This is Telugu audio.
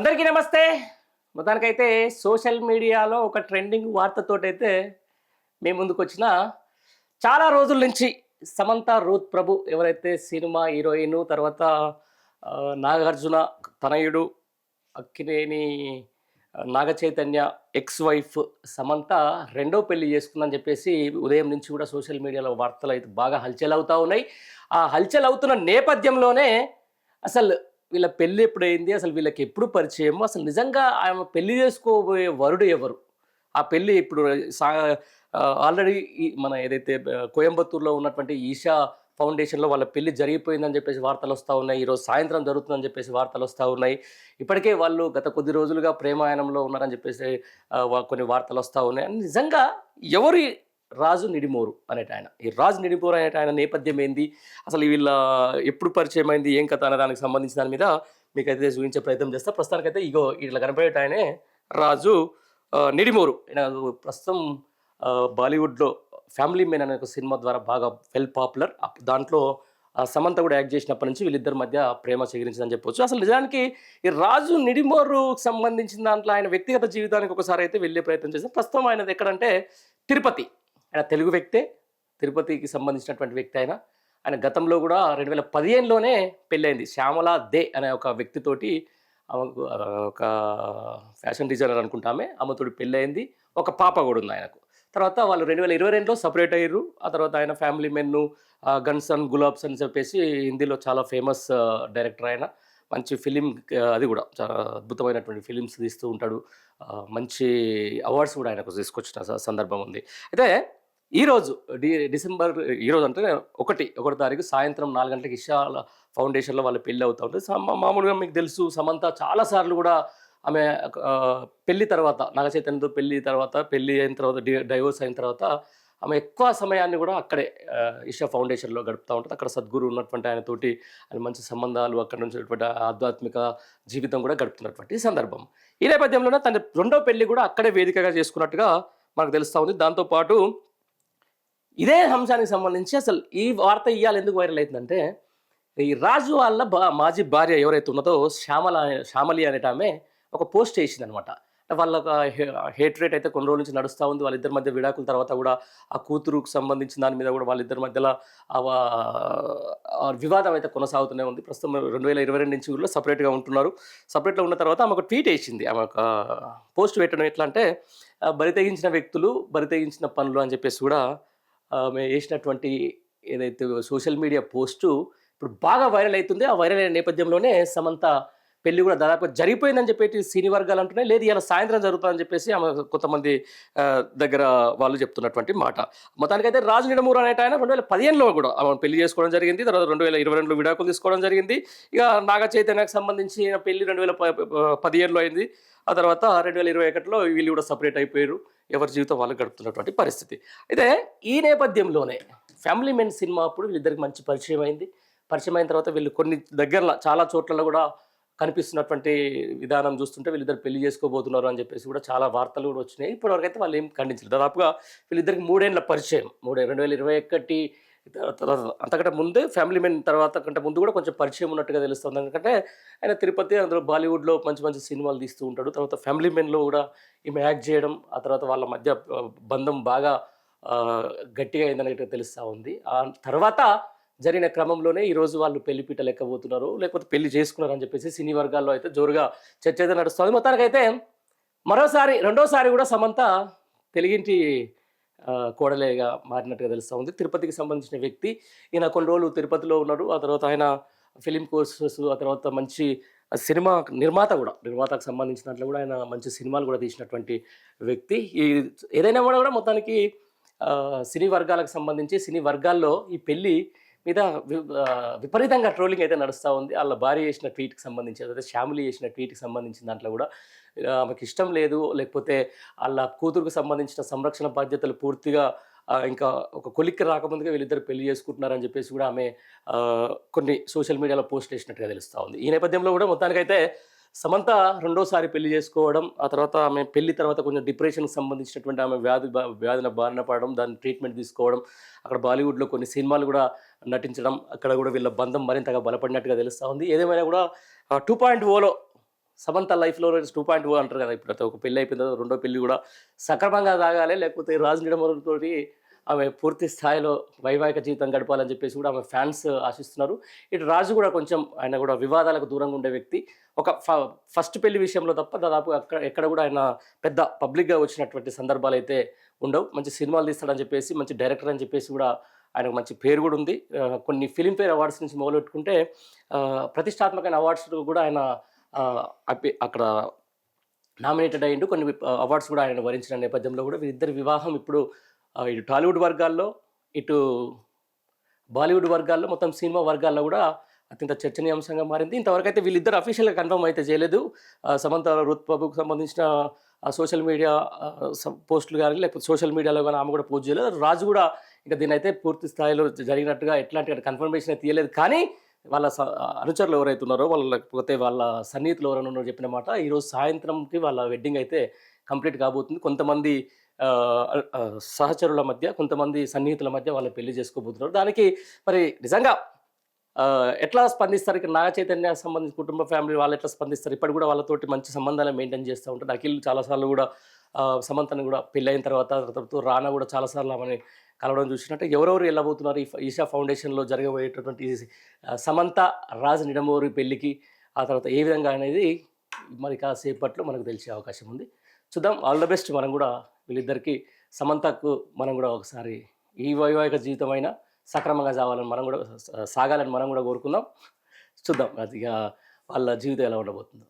అందరికీ నమస్తే. మొత్తానికైతే సోషల్ మీడియాలో ఒక ట్రెండింగ్ వార్తతోటైతే మేము ముందుకొచ్చిన చాలా రోజుల నుంచి సమంత రూత్ ప్రభు ఎవరైతే సినిమా హీరోయిన్ తర్వాత నాగార్జున తనయుడు అక్కినేని నాగ చైతన్య ఎక్స్ వైఫ్ సమంత రెండో పెళ్లి చేసుకుందని చెప్పేసి ఉదయం నుంచి కూడా సోషల్ మీడియాలో వార్తలు అయితే బాగా హల్చల్ అవుతా ఉన్నాయి. ఆ హల్చల్ అవుతున్న నేపథ్యంలోనే అసలు వీళ్ళ పెళ్ళి ఎప్పుడైంది, అసలు వీళ్ళకి ఎప్పుడు పరిచయం, అసలు నిజంగా ఆమె పెళ్లి చేసుకోబోయే వరుడు ఎవరు, ఆ పెళ్ళి ఇప్పుడు ఆల్రెడీ మన ఏదైతే కోయంబత్తూరులో ఉన్నటువంటి ఈషా ఫౌండేషన్లో వాళ్ళ పెళ్లి జరిగిపోయిందని చెప్పేసి వార్తలు వస్తూ ఉన్నాయి. ఈరోజు సాయంత్రం జరుగుతుందని చెప్పేసి వార్తలు వస్తూ ఉన్నాయి. ఇప్పటికే వాళ్ళు గత కొద్ది రోజులుగా ప్రేమాయణంలో ఉన్నారని చెప్పేసి కొన్ని వార్తలు వస్తూ ఉన్నాయి. నిజంగా ఎవరి రాజు నిడిమోరు అనేట ఆయన, ఈ రాజు నిడిమోరు అనేట ఆయన నేపథ్యం ఏంది, అసలు వీళ్ళ ఎప్పుడు పరిచయం అయింది, ఏం కథ అనే దానికి సంబంధించిన దాని మీద మీకైతే చూపించే ప్రయత్నం చేస్తా. ప్రస్తుతానికైతే ఇగో ఇట్లా కనపడేట ఆయనే రాజు నిడిమోరు. ఆయన ప్రస్తుతం బాలీవుడ్లో ఫ్యామిలీ మెన్ అనే ఒక సినిమా ద్వారా బాగా వెల్ పాపులర్. దాంట్లో సమంత కూడా యాక్ట్ చేసినప్పటి నుంచి వీళ్ళిద్దరి మధ్య ప్రేమ చిగురించిందని చెప్పొచ్చు. అసలు నిజానికి ఈ రాజు నిడిమోరుకు సంబంధించిన దాంట్లో ఆయన వ్యక్తిగత జీవితానికి ఒకసారి అయితే వెళ్ళే ప్రయత్నం చేశాం. ప్రస్తుతం ఆయనది ఎక్కడంటే తిరుపతి. ఆయన తెలుగు వ్యక్తే, తిరుపతికి సంబంధించినటువంటి వ్యక్తి. ఆయన గతంలో కూడా 2015లోనే పెళ్ళైంది. శ్యామలా దే అనే ఒక వ్యక్తితోటి ఆమెకు ఒక ఫ్యాషన్ డిజైనర్ అనుకుంటామే, ఆమెతోటి పెళ్ళయింది. ఒక పాప కూడా ఉంది ఆయనకు. తర్వాత వాళ్ళు 2022లో సపరేట్ అయ్యారు. ఆ తర్వాత ఆయన family men, guns and Gulaabs అని చెప్పేసి హిందీలో చాలా ఫేమస్ డైరెక్టర్. ఆయన మంచి ఫిలిం, అది కూడా చాలా అద్భుతమైనటువంటి ఫిలిమ్స్ తీస్తూ ఉంటాడు. మంచి అవార్డ్స్ కూడా ఆయనకు తీసుకొచ్చిన సందర్భం ఉంది. అయితే ఈరోజు డిసెంబర్ ఈరోజు అంటే 1 తారీఖు సాయంత్రం 4 గంటలకు ఇషా ఫౌండేషన్లో వాళ్ళ పెళ్ళి అవుతూ ఉంటుంది. మామూలుగా మీకు తెలుసు సమంత చాలాసార్లు కూడా ఆమె పెళ్లి తర్వాత నాగ చైతన్యతో పెళ్లి అయిన తర్వాత డైవోర్స్ అయిన తర్వాత ఆమె ఎక్కువ సమయాన్ని కూడా అక్కడే ఇషా ఫౌండేషన్లో గడుపుతూ ఉంటుంది. అక్కడ సద్గురు ఉన్నటువంటి ఆయనతోటి ఆయన మంచి సంబంధాలు, అక్కడ నుంచి ఆధ్యాత్మిక జీవితం కూడా గడుపుతున్నటువంటి సందర్భం. ఈ నేపథ్యంలోనే తన రెండో పెళ్లి కూడా అక్కడే వేదికగా చేసుకున్నట్టుగా మనకు తెలుస్తూ ఉంది. దాంతోపాటు ఇదే అంశానికి సంబంధించి అసలు ఈ వార్త ఇయ్యాలి ఎందుకు వైరల్ అవుతుందంటే, ఈ రాజు వాళ్ళ మాజీ భార్య ఎవరైతే ఉన్నదో శ్యామలి అనేట ఆమె ఒక పోస్ట్ చేసింది అనమాట. వాళ్ళ హేట్ రేట్ అయితే కొన్ని రోజుల నుంచి నడుస్తూ ఉంది. వాళ్ళిద్దరి మధ్య విడాకుల తర్వాత కూడా ఆ కూతురుకు సంబంధించిన దాని మీద కూడా వాళ్ళిద్దరి మధ్యలో వివాదం అయితే కొనసాగుతూనే ఉంది. ప్రస్తుతం 2022 నుంచి కూడా సపరేట్గా ఉంటున్నారు. సపరేట్లో ఉన్న తర్వాత ఆమె ఒక ట్వీట్ వేసింది. ఆమె ఒక పోస్ట్ పెట్టడం ఎట్లా అంటే, బరి తెగించిన వ్యక్తులు బరి తెగించిన పనులు అని చెప్పేసి కూడా ఆమె వేసినటువంటి ఏదైతే సోషల్ మీడియా పోస్టు ఇప్పుడు బాగా వైరల్ అవుతుంది. ఆ వైరల్ అయిన నేపథ్యంలోనే సమంత పెళ్లి కూడా దాదాపు జరిగిపోయిందని చెప్పేసి సినీ వర్గాలు అంటున్నాయి. లేదు ఇలా సాయంత్రం జరుగుతుందని చెప్పేసి ఆమె కొంతమంది దగ్గర వాళ్ళు చెప్తున్నటువంటి మాట. మొత్తానికైతే రాజు నిడమూరు అనేట ఆయన 2015లో కూడా ఆమె పెళ్లి చేసుకోవడం జరిగింది. తర్వాత 2022లో విడాకులు తీసుకోవడం జరిగింది. ఇక నాగ చైతన్యకు సంబంధించిన పెళ్లి 2015లో అయింది. ఆ తర్వాత 2021లో వీళ్ళు కూడా సపరేట్ అయిపోయారు. ఎవరి జీవితం వాళ్ళు గడుపుతున్నటువంటి పరిస్థితి. అయితే ఈ నేపథ్యంలోనే ఫ్యామిలీ మెన్ సినిమా అప్పుడు వీళ్ళిద్దరికి మంచి పరిచయం అయింది. పరిచయం అయిన తర్వాత వీళ్ళు కొన్ని దగ్గరలో చాలా చోట్లలో కూడా కనిపిస్తున్నటువంటి విధానం చూస్తుంటే వీళ్ళిద్దరు పెళ్లి చేసుకోబోతున్నారు అని చెప్పేసి కూడా చాలా వార్తలు కూడా వచ్చినాయి. ఇప్పటివరకు అయితే వాళ్ళు ఏం ఖండించలేదు. దాదాపుగా వీళ్ళిద్దరికి 3 ఏళ్ల పరిచయం. 2021 అంతకంటే ముందే ఫ్యామిలీ మెన్ తర్వాత కంటే ముందు కూడా కొంచెం పరిచయం ఉన్నట్టుగా తెలుస్తుంది. ఎందుకంటే ఆయన తిరుపతి, అందులో బాలీవుడ్లో మంచి మంచి సినిమాలు తీస్తూ ఉంటాడు. తర్వాత ఫ్యామిలీ మెన్లో కూడా ఈమె యాక్ట్ చేయడం, ఆ తర్వాత వాళ్ళ మధ్య బంధం బాగా గట్టిగా అయిందనేది తెలుస్తూ ఉంది. ఆ తర్వాత జరిగిన క్రమంలోనే ఈరోజు వాళ్ళు పెళ్లిపీటలు ఎక్కబోతున్నారు, లేకపోతే పెళ్లి చేసుకున్నారు అని చెప్పేసి సినీ వర్గాల్లో అయితే జోరుగా చర్చ అయితే నడుస్తుంది. మొత్తానికైతే రెండోసారి కూడా సమంత తెలుగింటి కోడలేగా మారినట్టుగా తెలుస్తూ ఉంది. తిరుపతికి సంబంధించిన వ్యక్తి. ఈయన కొన్ని రోజులు తిరుపతిలో ఉన్నారు. ఆ తర్వాత ఆయన ఫిలిం కోర్సెస్, ఆ తర్వాత మంచి సినిమా నిర్మాతకు సంబంధించిన దాంట్లో కూడా ఆయన మంచి సినిమాలు కూడా తీసినటువంటి వ్యక్తి. ఏదైనా కూడా మొత్తానికి సినీ వర్గాలకు సంబంధించి సినీ వర్గాల్లో ఈ పెళ్ళి మీద విపరీతంగా ట్రోలింగ్ అయితే నడుస్తూ ఉంది. వాళ్ళ భార్య చేసిన ట్వీట్కి సంబంధించి, అదే శ్యామిలి చేసిన ట్వీట్కి సంబంధించిన దాంట్లో కూడా ఆమెకు ఇష్టం లేదు, లేకపోతే వాళ్ళ కూతురుకు సంబంధించిన సంరక్షణ బాధ్యతలు పూర్తిగా ఇంకా ఒక కొలిక్కి రాకముందుగా వీళ్ళిద్దరు పెళ్లి చేసుకుంటున్నారని చెప్పేసి కూడా ఆమె కొన్ని సోషల్ మీడియాలో పోస్ట్ చేసినట్టుగా తెలుస్తూ ఉంది. ఈ నేపథ్యంలో కూడా మొత్తానికైతే సమంత రెండోసారి పెళ్లి చేసుకోవడం, ఆ తర్వాత ఆమె పెళ్లి తర్వాత కొంచెం డిప్రెషన్కి సంబంధించినటువంటి ఆమె వ్యాధిన బారిన పడడం, దాని ట్రీట్మెంట్ తీసుకోవడం, అక్కడ బాలీవుడ్లో కొన్ని సినిమాలు కూడా నటించడం, అక్కడ కూడా వీళ్ళ బంధం మరింతగా బలపడినట్టుగా తెలుస్తూ ఉంది. ఏదేమైనా కూడా 2.0లో సమంత లైఫ్‌లో 2.0 అంటారు కదా! ఇప్పుడు ఒక పెళ్లి అయిపోయిన తర్వాత రెండో పెళ్లి కూడా సక్రమంగా సాగాలి. లేకపోతే రాజు నిడమరుతోటి ఆమె పూర్తి స్థాయిలో వైవాహిక జీవితం గడపాలని చెప్పేసి కూడా ఆమె ఫ్యాన్స్ ఆశిస్తున్నారు. ఇటు రాజు కూడా కొంచెం ఆయన కూడా వివాదాలకు దూరంగా ఉండే వ్యక్తి. ఒక ఫస్ట్ పెళ్లి విషయంలో తప్ప దాదాపు ఎక్కడ కూడా ఆయన పెద్ద పబ్లిక్‌గా వచ్చినటువంటి సందర్భాలైతే ఉండవు. మంచి సినిమాలు తీస్తాడని చెప్పేసి, మంచి డైరెక్టర్ అని చెప్పేసి కూడా ఆయనకు మంచి పేరు కూడా ఉంది. కొన్ని ఫిల్మ్‌ఫేర్ అవార్డ్స్ నుంచి మొదలుపెట్టుకుంటే ప్రతిష్టాత్మకమైన అవార్డ్స్ కూడా ఆయన అక్కడ నామినేటెడ్ అయ్యిండు. కొన్ని అవార్డ్స్ కూడా ఆయన వరించిన నేపథ్యంలో కూడా వీరిద్దరి వివాహం ఇప్పుడు ఇటు టాలీవుడ్ వర్గాల్లో, ఇటు బాలీవుడ్ వర్గాల్లో, మొత్తం సినిమా వర్గాల్లో కూడా అత్యంత చర్చనీయాంశంగా మారింది. ఇంతవరకైతే వీళ్ళిద్దరు అఫీషియల్‌గా కన్ఫర్మ్ అయితే చేయలేదు. సమంత రుత్ ప్రభుకు సంబంధించిన సోషల్ మీడియా పోస్టులు గానీ, లేకపోతే సోషల్ మీడియాలో గానీ ఆమె కూడా పోస్ట్ చేయలేదు. రాజు కూడా ఇక దీన్నైతే పూర్తి స్థాయిలో జరిగినట్టుగా ఎట్లాంటి కన్ఫర్మేషన్ అయితే తీయలేదు. కానీ వాళ్ళ అనుచరులు ఎవరైతే ఉన్నారో వాళ్ళు, లేకపోతే వాళ్ళ సన్నిహితులు ఎవరైనా ఉన్నారో చెప్పిన మాట, ఈరోజు సాయంత్రంకి వాళ్ళ వెడ్డింగ్ అయితే కంప్లీట్ కాబోతుంది. కొంతమంది సహచరుల మధ్య, కొంతమంది సన్నిహితుల మధ్య వాళ్ళు పెళ్లి చేసుకోబోతున్నారు. దానికి మరి నిజంగా ఎట్లా స్పందిస్తారు? ఇక్కడ నాగ చైతన్య సంబంధించిన కుటుంబ ఫ్యామిలీ వాళ్ళు ఎట్లా స్పందిస్తారు? ఇప్పటికి కూడా వాళ్ళతోటి మంచి సంబంధాలు మెయింటైన్ చేస్తూ ఉంటారు. అఖిల్ చాలాసార్లు కూడా సమంతను కూడా పెళ్ళైన తర్వాత రానా కూడా చాలాసార్లు ఆమెని కలవడం చూసినట్టు ఎవరెవరు వెళ్ళబోతున్నారు ఈ ఈషా ఫౌండేషన్లో జరగబోయేటటువంటి సమంత రాజ్ నిడమూరి పెళ్ళికి, ఆ తర్వాత ఏ విధంగా అనేది మరి కాసేపట్లో మనకు తెలిసే అవకాశం ఉంది. చూద్దాం. All the best. మనం కూడా వీళ్ళిద్దరికీ, సమంతకు మనం కూడా ఒకసారి ఈ వైవాహిక జీవితమైనా సక్రమంగా సాగాలని మనం కూడా కోరుకుందాం. చూద్దాం అది ఇక వాళ్ళ జీవితం ఎలా ఉండబోతుందో.